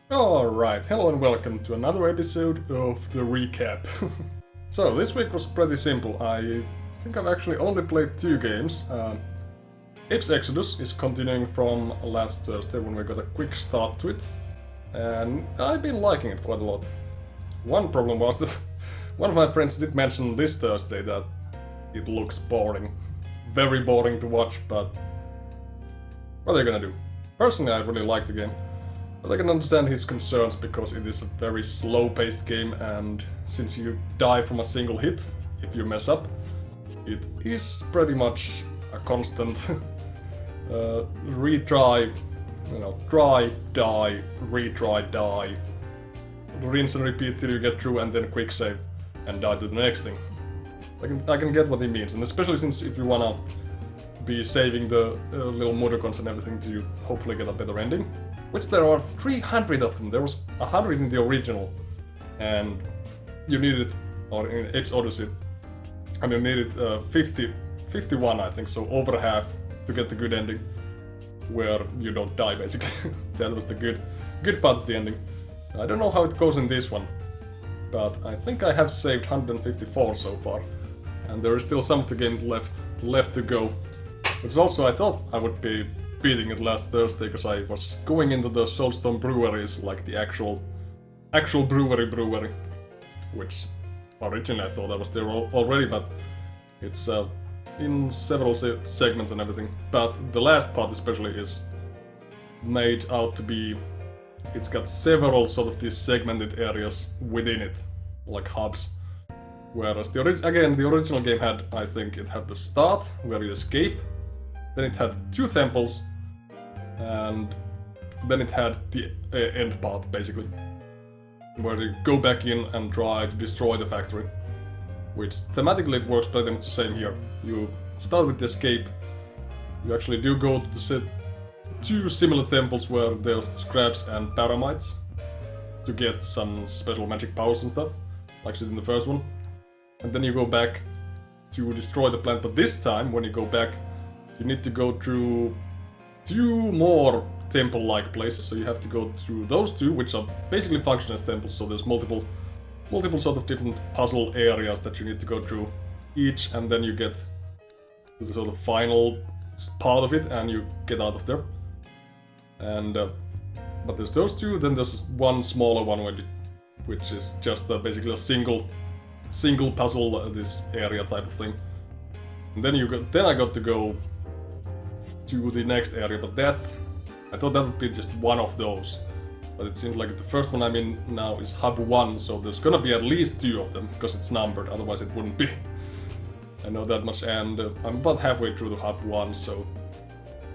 Alright, hello and welcome to another episode of the recap. So, this week was pretty simple. I think I've actually only played 2 games. Exoddus is continuing from last Thursday when we got a quick start to it. And I've been liking it quite a lot. One problem was that one of my friends did mention this Thursday that it looks boring. Very boring to watch, but what are you gonna do? Personally, I really like the game. But I can understand his concerns because it is a very slow-paced game, and since you die from a single hit if you mess up, it is pretty much a constant retry, try, die, retry, die, rinse and repeat till you get through and then quick save and die to the next thing. I can get what he means, and especially since if you wanna be saving the little Mudokons and everything to hopefully get a better ending. Which there are 300 of them. There was 100 in the original, and you needed, or in Exoddus, you needed 51, I think, so over half to get the good ending, where you don't die, basically. That was the good part of the ending. I don't know how it goes in this one, but I think I have saved 154 so far, and there is still some of the game left to go. Which also I thought I would be beating it last Thursday because I was going into the Soulstone breweries, like the actual brewery, which originally I thought I was there already, but it's in several segments and everything. But the last part especially is made out to be, it's got several sort of these segmented areas within it, like hubs. Whereas the original game had, I think it had the start where you escape. Then it had 2 temples, and then it had the end part, basically, where you go back in and try to destroy the factory. Which thematically it works pretty much the same here. You start with the escape, you actually do go to the 2 similar temples where there's the scraps and paramites to get some special magic powers and stuff, like she did in the first one. And then you go back to destroy the plant, but this time, when you go back, you need to go through 2 more temple-like places, so you have to go through those 2, which are basically function as temples, so there's multiple sort of different puzzle areas that you need to go through each, and then you get to the sort of final part of it, and you get out of there. And, but there's those 2, then there's one smaller one which is just basically a single puzzle, this area type of thing. And then I got to go to the next area, but I thought that would be just one of those. But it seems like the first one I'm in now is Hub 1, so there's gonna be at least 2 of them, because it's numbered, otherwise it wouldn't be. I know that much, and I'm about halfway through the Hub 1, so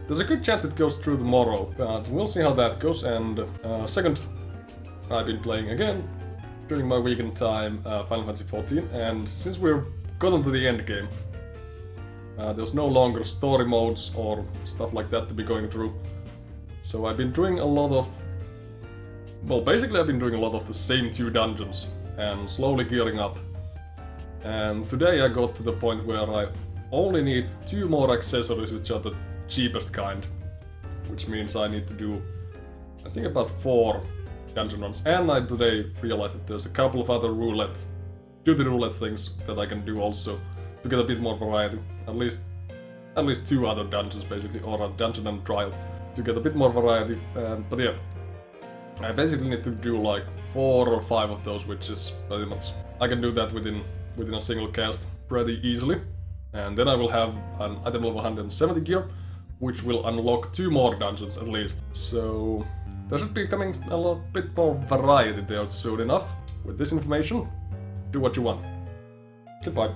there's a good chance it goes through tomorrow, but we'll see how that goes. And second, I've been playing again, during my weekend time, Final Fantasy XIV, and since we've gotten to the end game, there's no longer story modes or stuff like that to be going through. So I've been doing a lot of... Well, basically I've been doing a lot of the same 2 dungeons, and slowly gearing up. And today I got to the point where I only need 2 more accessories, which are the cheapest kind. Which means I need to do, I think, about 4 dungeon runs. And I today realized that there's a couple of other duty roulette things that I can do also, to get a bit more variety. At least 2 other dungeons, basically, or a dungeon and trial, to get a bit more variety. But yeah, I basically need to do like 4 or 5 of those, which is pretty much... I can do that within a single cast pretty easily. And then I will have an item level 170 gear, which will unlock 2 more dungeons at least. So there should be coming a bit more variety there soon enough. With this information, do what you want. Goodbye.